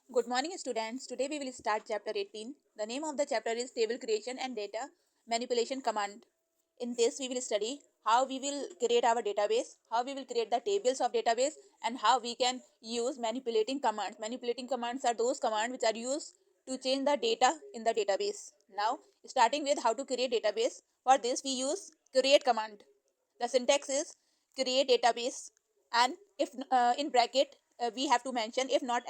Good morning, students. Today we will start chapter 18. The name of the chapter is Table Creation and Data Manipulation Command. In this, we will study how we will create our database, how we will create the tables of database, and how we can use manipulating commands. Manipulating commands are those commands which are used to change the data in the database. Now, starting with how to create database. For this, we use create command. The syntax is create database, and if in bracket we have to mention if not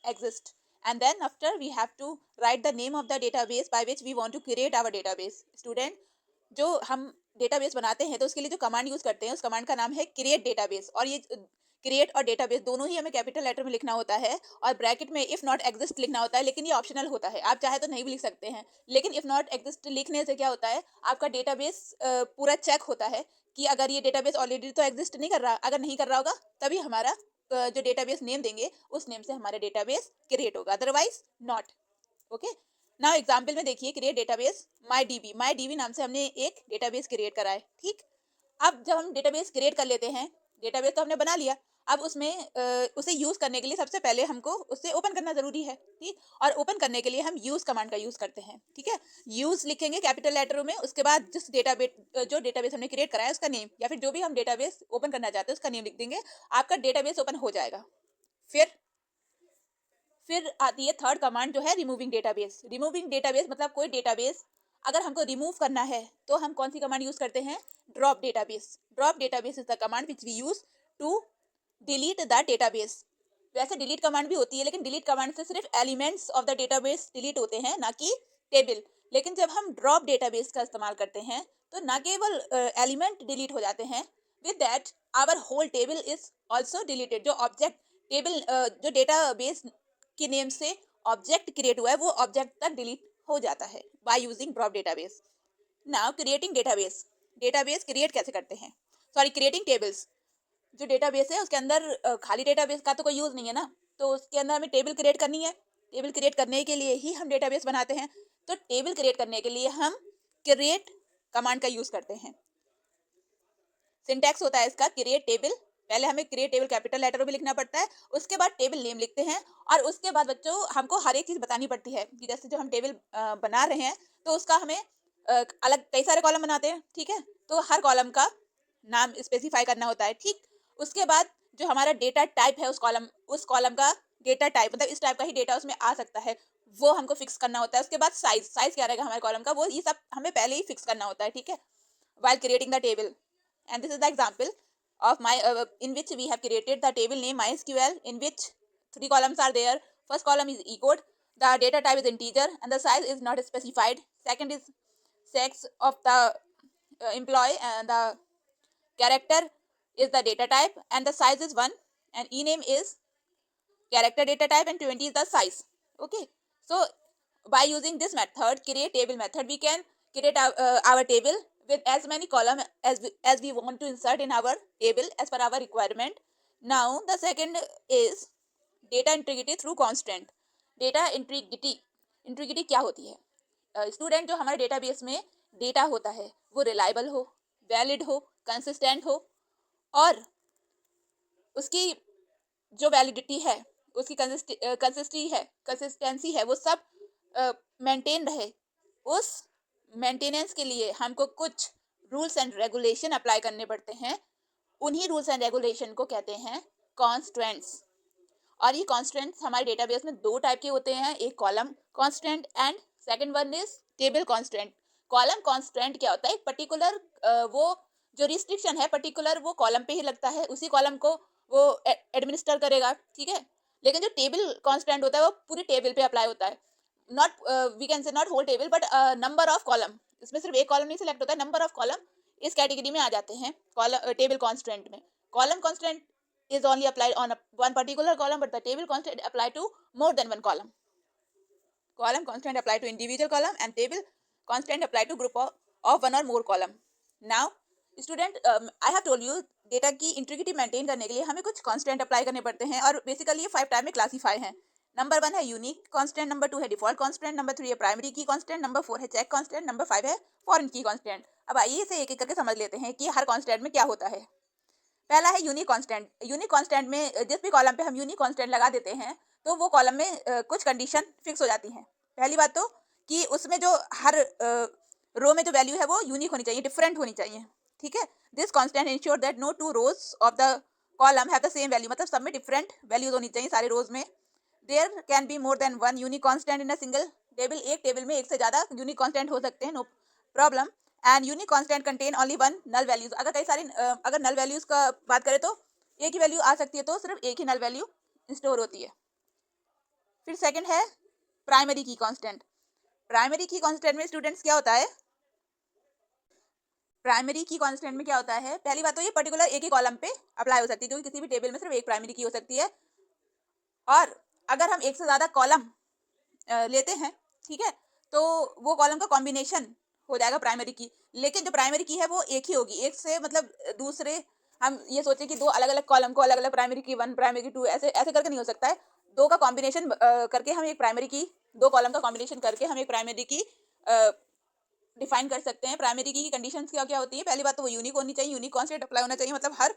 exist, and then after we have to write the name of the database by which we want to create our database. Student, जो हम database बनाते हैं तो उसके लिए जो command use करते हैं उस कमांड का नाम है क्रिएट डेटाबेस, और ये क्रिएट और डेटाबेस दोनों ही हमें कैपिटल लेटर में लिखना होता है और ब्रैकेट में इफ नॉट एग्जिस्ट लिखना होता है, लेकिन ये ऑप्शनल होता है, आप चाहे तो नहीं भी लिख सकते हैं। लेकिन इफ नॉट एग्जिस्ट लिखने से क्या होता है, आपका डेटाबेस पूरा चेक होता है कि अगर ये डेटाबेस ऑलरेडी तो एग्जिस्ट नहीं कर रहा, अगर नहीं कर रहा होगा तभी हमारा जो डेटाबेस नेम देंगे उस नेम से हमारा डेटाबेस क्रिएट होगा, otherwise not. Okay, now example में देखिए क्रिएट डेटाबेस माई डीबी नाम से हमने एक डेटाबेस क्रिएट करा है। ठीक, अब जब हम डेटाबेस क्रिएट कर लेते हैं, डेटाबेस तो हमने बना लिया, अब उसमें उसे यूज करने के लिए सबसे पहले हमको उसे ओपन करना जरूरी है। ठीक, और ओपन करने के लिए हम यूज कमांड का यूज करते हैं। ठीक है, यूज लिखेंगे कैपिटल लेटरों में, उसके बाद जिस जो डेटाबेस हमने क्रिएट करा है उसका नेम, या फिर जो भी हम डेटाबेस ओपन करना चाहते हैं उसका नेम लिख देंगे, आपका डेटाबेस ओपन हो जाएगा। फिर आती है थर्ड कमांड जो है रिमूविंग डेटाबेस। रिमूविंग डेटाबेस मतलब कोई डेटाबेस अगर हमको रिमूव करना है तो हम कौन सी कमांड यूज करते हैं, drop database. Drop database is the command which we use to delete the database. वैसे डिलीट कमांड भी होती है, लेकिन डिलीट कमांड से सिर्फ elements of the database delete होते हैं, ना कि टेबल। लेकिन जब हम ड्रॉप डेटाबेस का इस्तेमाल करते हैं तो ना केवल एलिमेंट डिलीट हो जाते हैं, with that our whole table is also deleted. जो ऑब्जेक्ट टेबल जो डेटाबेस के नेम से ऑब्जेक्ट क्रिएट हुआ है वो ऑब्जेक्ट तक डिलीट हो जाता है by using drop database. Now creating database, database create कैसे करते हैं, सॉरी क्रिएटिंग टेबल्स। जो डेटाबेस है उसके अंदर खाली डेटाबेस का तो कोई यूज नहीं है ना, तो उसके अंदर हमें टेबल क्रिएट करनी है। टेबल क्रिएट करने के लिए ही हम डेटाबेस बनाते हैं, तो टेबल क्रिएट करने के लिए हम क्रिएट कमांड का यूज करते हैं। सिंटैक्स होता है इसका क्रिएट टेबल, पहले हमें क्रिएट टेबल कैपिटल लेटर में लिखना पड़ता है, उसके बाद टेबल नेम लिखते हैं, और उसके बाद बच्चों हमको हर एक चीज बतानी पड़ती है कि जैसे जो हम टेबल बना रहे हैं तो उसका हमें अलग कई सारे कॉलम बनाते हैं। ठीक है, तो हर कॉलम का नाम स्पेसिफाई करना होता है। ठीक, उसके बाद जो हमारा डेटा टाइप है उस कॉलम का डेटा टाइप मतलब इस टाइप का ही डेटा उसमें आ सकता है, वो हमको फिक्स करना होता है। उसके बाद साइज क्या रहेगा हमारे कॉलम का, वो ये सब हमें पहले ही फिक्स करना होता है। ठीक है, while creating the table, and this is the example of my in which we have created the table name MySQL, in which three columns are there. First column is eCode, the data type is integer and the size is not specified. Second is sex of the employee, and the character is the data type and the size is 1, and ename is character data type and 20 is the size. Okay, so by using this method, create table method, we can create our table with as many column as we want to insert in our table as per our requirement. Now the second is data integrity through constant. Data integrity क्या होती है, student जो हमारे database में data होता है वो reliable हो, वैलिड हो, कंसिस्टेंट हो, और उसकी जो वैलिडिटी है, उसकी कंसिस्टेंसी है, वो सब मेंटेन रहे। उस मेंटेनेंस के लिए हमको कुछ रूल्स एंड रेगुलेशन अप्लाई करने पड़ते हैं। उन्हीं रूल्स एंड रेगुलेशन को कहते हैं कॉन्स्टेंट्स। और ये कॉन्स्टेंट्स हमारे डेटाबेस में दो टाइप के होते हैं, एक column constant and second one is table constant. Column constant क्या होता है, एक पर्टिकुलर वो जो रिस्ट्रिक्शन है पर्टिकुलर वो कॉलम पे ही लगता है, उसी कॉलम को वो एडमिनिस्टर करेगा। ठीक है, लेकिन जो टेबल कांस्टेंट होता है वो पूरी टेबल पे अप्लाई होता है। Not we can say not whole table but number of column, इसमें सिर्फ एक कॉलम नहीं सिलेक्ट होता है, नंबर ऑफ कॉलम इस कैटेगरी में आ जाते हैं टेबल कांस्टेंट में। Column constant is only applied on one particular column, but the table constant apply to more than one column. Column constant apply to individual column and table constant apply to group of one or more column. Now student I have told you data की integrity maintain करने के लिए हमें कुछ constant apply करने पड़ते हैं, और बेसिकली ये 5 टाइप में क्लासीफाई हैं। नंबर 1 है यूनिक कांस्टेंट, नंबर 2 है डिफॉल्ट कांस्टेंट, नंबर 3 है प्राइमरी की कांस्टेंट, नंबर 4 है चेक कांस्टेंट, नंबर 5 है फॉरेन की कांस्टेंट। अब आइए इसे एक एक करके समझ लेते हैं कि हर कांस्टेंट में क्या होता है। पहला है यूनिक कांस्टेंट। यूनिक कांस्टेंट में जिस भी कॉलम पे हम यूनिक कांस्टेंट लगा देते हैं तो वो कॉलम में कुछ कंडीशन फिक्स हो जाती हैं। पहली बात तो कि उसमें जो हर रो में जो वैल्यू है वो यूनिक होनी चाहिए, डिफरेंट होनी चाहिए, ठीक है। This constant ensure that no two rows of the column have the same value, मतलब सब में डिफरेंट वैल्यूज होनी चाहिए सारे रोज में। There can be more than one unique constant in a single table, एक टेबल में एक से ज्यादा यूनिक कांस्टेंट हो सकते हैं, no problem. And unique constant contain only one null values, अगर कई सारी अगर नल वैल्यूज का बात करें तो एक ही वैल्यू आ सकती है, तो सिर्फ एक ही नल वैल्यू स्टोर होती है। फिर सेकंड है प्राइमरी की कांस्टेंट। प्राइमरी की कांस्टेंट में स्टूडेंट्स क्या होता है, प्राइमरी की कांस्टेंट में क्या होता है, पहली बात तो ये पर्टिकुलर एक ही कॉलम पे अप्लाई हो सकती है, क्योंकि किसी भी टेबल में सिर्फ एक प्राइमरी की हो सकती है। और अगर हम एक से ज्यादा कॉलम लेते हैं, ठीक है, तो वो कॉलम का कॉम्बिनेशन हो जाएगा प्राइमरी की। लेकिन जो प्राइमरी की है वो एक ही होगी, एक से मतलब दूसरे, हम ये सोचें कि दो अलग अलग कॉलम को अलग अलग प्राइमरी की वन, प्राइमरी की टू, ऐसे ऐसे करके नहीं हो सकता है। दो का कॉम्बिनेशन करके हम एक प्राइमरी की, दो कॉलम का कॉम्बिनेशन करके हम एक प्राइमरी की डिफाइन कर सकते हैं। प्राइमरी की कंडीशंस क्या क्या होती है, पहली बात तो वो यूनिक होनी चाहिए, यूनिक कांस्टेंट अप्लाई होना चाहिए, मतलब हर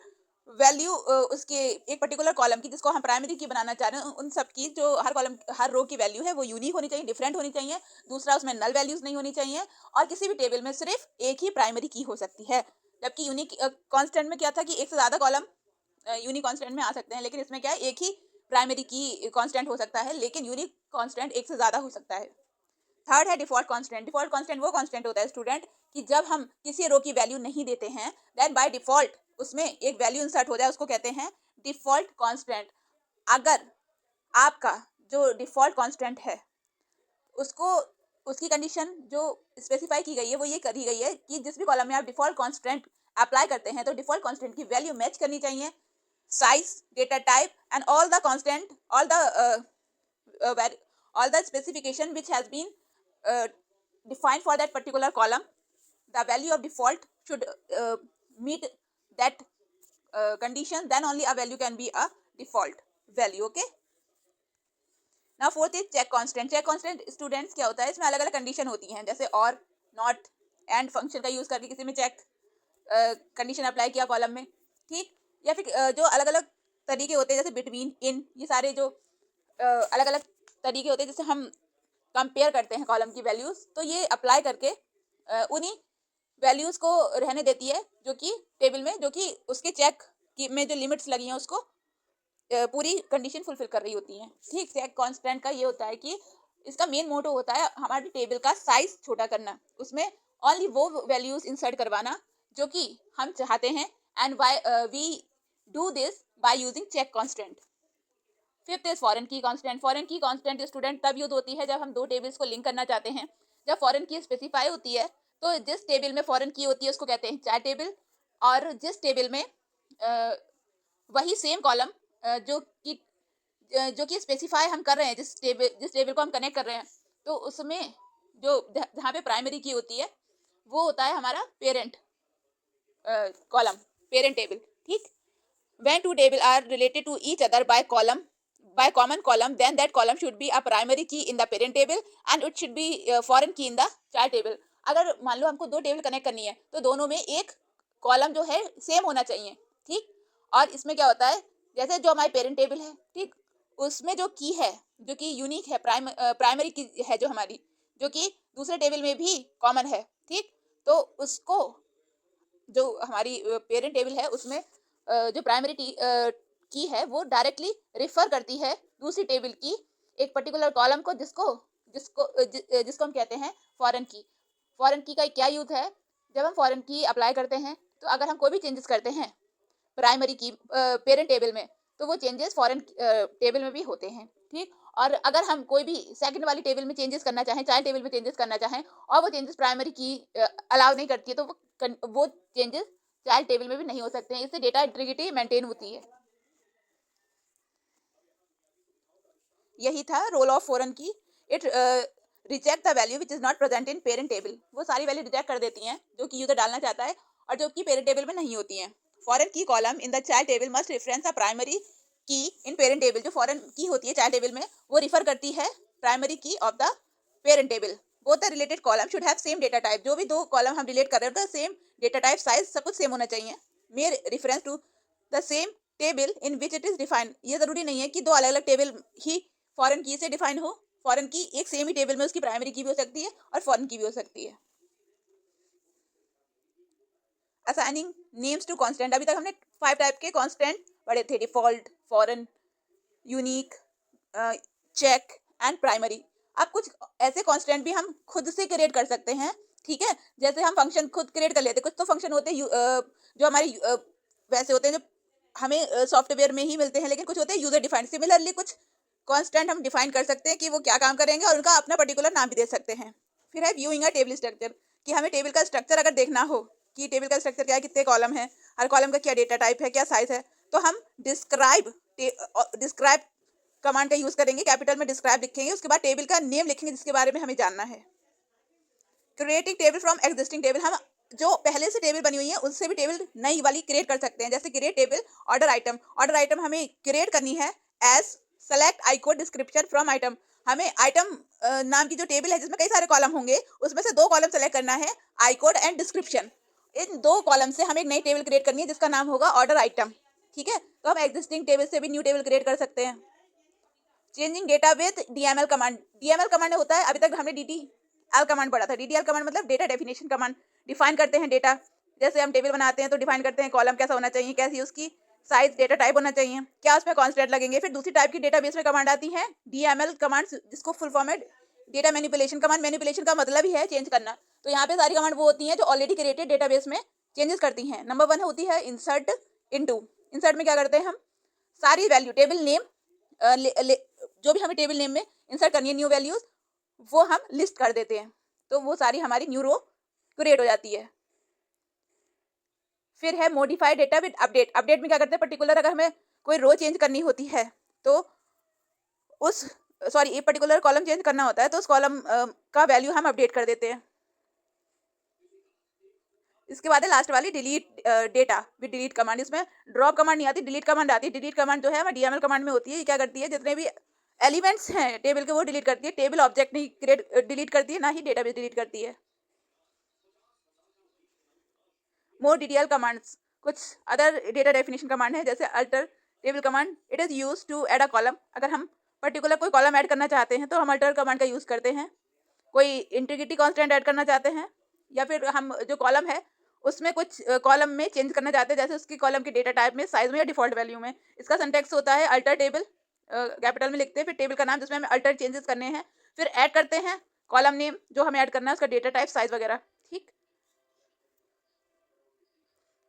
वैल्यू उसके एक पर्टिकुलर कॉलम की जिसको हम प्राइमरी की बनाना चाह रहे हैं उन सब की जो हर कॉलम हर रो की वैल्यू है वो यूनिक होनी चाहिए, डिफरेंट होनी चाहिए। दूसरा, उसमें नल वैल्यूज नहीं होनी चाहिए, और किसी भी टेबल में सिर्फ एक ही प्राइमरी की हो सकती है। जबकि यूनिक कांस्टेंट में क्या था कि एक से ज्यादा कॉलम यूनिक कांस्टेंट में आ सकते हैं, लेकिन इसमें क्या है, एक ही प्राइमरी की कांस्टेंट हो सकता है, लेकिन यूनिक कांस्टेंट एक से ज्यादा हो सकता है। थर्ड है डिफॉल्ट कांस्टेंट। डिफॉल्ट कांस्टेंट वो कांस्टेंट होता है स्टूडेंट कि जब हम किसी रो की वैल्यू नहीं देते हैं, देन बाय डिफॉल्ट उसमें एक वैल्यू इंसर्ट हो जाए, उसको कहते हैं डिफॉल्ट कांस्टेंट। अगर आपका जो डिफॉल्ट कांस्टेंट है उसको, उसकी कंडीशन जो स्पेसिफाई की गई है वो ये करी गई है कि जिस भी कॉलम में आप डिफॉल्ट कांस्टेंट अप्लाई करते हैं तो डिफॉल्ट कांस्टेंट की वैल्यू मैच करनी चाहिए, size, data type and all the constant, all the specification which has been defined for that particular column, the value of default should meet that condition, then only a value can be a default value, okay. now fourth is check constant. check constant students क्या होता है, इसमें अलग अलग condition होती हैं, जैसे और, नॉट, एंड फंक्शन का यूज करके किसी में चेक कंडीशन अप्लाई किया कॉलम में, ठीक। या फिर जो अलग अलग तरीके होते हैं जैसे बिटवीन, इन, ये सारे जो अलग अलग तरीके होते हैं जिससे हम कंपेयर करते हैं कॉलम की वैल्यूज, तो ये अप्लाई करके उन्हीं वैल्यूज को रहने देती है जो कि टेबल में, जो कि उसके चेक की में जो लिमिट्स लगी हैं उसको पूरी कंडीशन फुलफिल कर रही होती हैं, ठीक। चेक कांस्टेंट का ये होता है कि इसका मेन मोटो होता है हमारी टेबल का साइज छोटा करना, उसमें ओनली वो वैल्यूज इंसर्ट करवाना जो कि हम चाहते हैं, and we do this by using check constant. Fifth is foreign key constant. Foreign key constant student तब यूज होती है जब हम दो टेबल्स को लिंक करना चाहते हैं। जब फॉरेन की स्पेसिफाई होती है तो जिस टेबल में फॉरेन की होती है उसको कहते हैं चाइल्ड टेबल, और जिस टेबल में वही सेम कॉलम जो कि स्पेसिफाई हम कर रहे हैं, जिस टेबल को हम कनेक्ट कर रहे हैं, तो उसमें जो जहाँ पे प्राइमरी की होती है वो होता है हमारा पेरेंट कॉलम, पेरेंट टेबल, ठीक। when two tables are related to each other by common column, then that column should be a primary key in the parent table and it should be foreign key in the child table। अगर मान लो हमको दो table connect करनी है तो दोनों में एक कॉलम जो है सेम होना चाहिए, ठीक। और इसमें क्या होता है, जैसे जो हमारी पेरेंट टेबल है, ठीक, उसमें जो की है जो कि यूनिक है, प्राइमरी की है जो हमारी, जो कि दूसरे टेबल में भी कॉमन है, ठीक। तो उसको जो हमारी पेरेंट टेबल है उसमें जो प्राइमरी की है वो डायरेक्टली रिफर करती है दूसरी टेबल की एक पर्टिकुलर कॉलम को, जिसको हम कहते हैं फॉरेन की। फॉरेन की का क्या यूज है, जब हम फॉरेन की अप्लाई करते हैं तो अगर हम कोई भी चेंजेस करते हैं प्राइमरी की पेरेंट टेबल में तो वो चेंजेस फॉरेन टेबल में भी होते हैं, ठीक। और अगर हम कोई भी सेकंड वाली टेबल में चेंजेस करना चाहें, चाइल्ड टेबल में चेंजेस करना चाहें और वो चेंजेस प्राइमरी की अलाउ नहीं करती है, तो वो चेंजेस चाइल्ड टेबल में भी नहीं हो सकते हैं, इससे डेटा इंटीग्रिटी मेंटेन होती है। यही था रोल ऑफ फॉरेन की। It reject the value which is not present in parent table. वो सारी वैल्यू रिजेक्ट कर देती हैं जो कि यूजर डालना चाहता है और जो कि पेरेंट टेबल में नहीं होती हैं। फॉरेन की column in the child table must reference a primary की इन पेरेंट टेबल। जो फॉरेन की होती है चाइल्ड टेबल में वो रिफर करती है प्राइमरी की of the parent table. Both the related column should have same data type. जो भी दो कॉलम हम रिलेट कर रहे हैं सेम डेटा टाइप, साइज सब कुछ सेम होना चाहिए। Mayor reference to the same table in which it is defined. ये जरूरी नहीं है कि दो अलग अलग टेबल ही फॉरेन की से डिफाइन हो। फॉरेन की एक सेम ही टेबल में उसकी प्राइमरी की भी हो सकती है और फॉरेन की भी हो सकती है। Assigning names to constant. अभी तक हमने 5 टाइप के कांस्टेंट पढ़े थे, default, foreign, unique, check and primary. अब कुछ ऐसे कांस्टेंट भी हम खुद से क्रिएट कर सकते हैं, ठीक है। जैसे हम फंक्शन खुद क्रिएट कर लेते हैं। कुछ तो फंक्शन होते हैं जो हमारे वैसे होते हैं जो हमें सॉफ्टवेयर में ही मिलते हैं, लेकिन कुछ होते हैं यूजर डिफाइंड। सिमिलरली कुछ कांस्टेंट हम डिफाइन कर सकते हैं कि वो क्या काम करेंगे और उनका अपना पर्टिकुलर नाम भी दे सकते हैं। फिर है व्यूइंग अ टेबल स्ट्रक्चर, कि हमें टेबल का स्ट्रक्चर अगर देखना हो कि टेबल का स्ट्रक्चर क्या है, कितने कॉलम है, हर कॉलम का क्या डेटा टाइप है, क्या साइज है, तो हम डिस्क्राइब कमांड का यूज करेंगे। कैपिटल में डिस्क्राइब लिखेंगे, उसके बाद टेबल का नेम लिखेंगे जिसके बारे में हमें जानना है। Creating table from existing table, हम जो पहले से टेबल बनी हुई है उससे भी टेबल नई वाली क्रिएट कर सकते हैं। जैसे create table order item. Order item हमें क्रिएट करनी है as select I code description from item. हमें आइटम नाम की जो टेबल है जिसमें कई सारे कॉलम होंगे, उसमें से 2 कॉलम सेलेक्ट करना है, आई कोड एंड डिस्क्रिप्शन। इन 2 कॉलम से हमें एक नई टेबल क्रिएट करनी है जिसका नाम होगा ऑर्डर आइटम, ठीक है। तो हम एग्जिस्टिंग टेबल से भी न्यू टेबल क्रिएट कर सकते हैं। Changing data with DML command. DML command होता है, अभी तक हमने डीटीएल कमांड पढ़ा था। डीटीएल कमांड मतलब डेटा डेफिनेशन कमांड। डिफाइन करते हैं डेटा, जैसे हम टेबल बनाते हैं तो डिफाइन करते हैं कॉलम कैसा होना चाहिए, कैसी उसकी साइज, डेटा टाइप होना चाहिए, क्या उसमें कॉन्स्टेंट लगेंगे। फिर दूसरी टाइप की डेटाबेस में कमांड आती है डीएमएल कमांड, जिसको फुल फॉर्म है डेटा मैनिपुलेशन कमांड। मैनिपुलेशन का मतलब ही है चेंज करना। तो यहाँ पे सारी कमांड वो होती हैं जो ऑलरेडी क्रिएटेड डेटाबेस में चेंजेस करती हैं। नंबर 1 होती है इंसर्ट इनटू। इंसर्ट में क्या करते हैं, हम सारी वैल्यू टेबल नेम जो भी हमें टेबल नेम में इंसर्ट करनी है न्यू वैल्यूज, वो हम लिस्ट कर देते हैं, तो वो सारी हमारी न्यू रो क्रिएट हो जाती है। फिर है modify data with update. Update में क्या करते हैं, पर्टिकुलर अगर हमें कोई रो चेंज करनी होती है तो उस एक पर्टिकुलर कॉलम चेंज करना होता है तो उस कॉलम का वैल्यू हम अपडेट कर देते हैं। इसके बाद है लास्ट वाली delete data with delete command. इसमें ड्रॉप कमांड नहीं आती, डिलीट कमांड आती है। डिलीट कमांड जो है डीएमएल कमांड में होती है। ये क्या करती है, जितने भी एलिमेंट्स हैं टेबल के वो डिलीट करती है। टेबल ऑब्जेक्ट नहीं डिलीट करती है, ना ही डेटाबेस डिलीट करती है। मोर डिटेल कमांड्स, कुछ अदर डेटा डेफिनेशन कमांड है, जैसे alter table command. It is use to add a column. अगर हम पर्टिकुलर कोई कॉलम ऐड करना चाहते हैं तो हम अल्टर कमांड का यूज करते हैं। कोई इंटीग्रिटी कांस्टेंट ऐड करना चाहते हैं, या फिर हम जो कॉलम है उसमें कुछ कॉलम में चेंज करना चाहते हैं, जैसे उसकी कॉलम के डेटा टाइप में, साइज में या डिफॉल्ट वैल्यू में। इसका सिंटैक्स होता है अल्टर टेबल, कैपिटल में लिखते हैं, फिर टेबल का नाम जिसमें हमें अल्टर चेंजेस करने हैं, फिर ऐड करते हैं कॉलम नेम जो हमें ऐड करना है, उसका डेटा टाइप, साइज वगैरह, ठीक।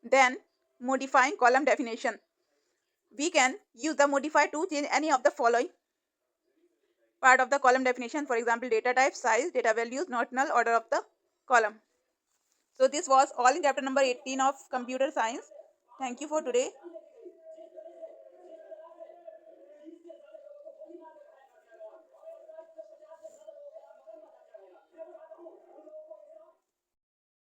Then modifying column definition, we can use the modify to change any of the following part of the column definition, for example data type, size, data values, not null, order of the column. So this was all in chapter number 18 of computer science. Thank you for today.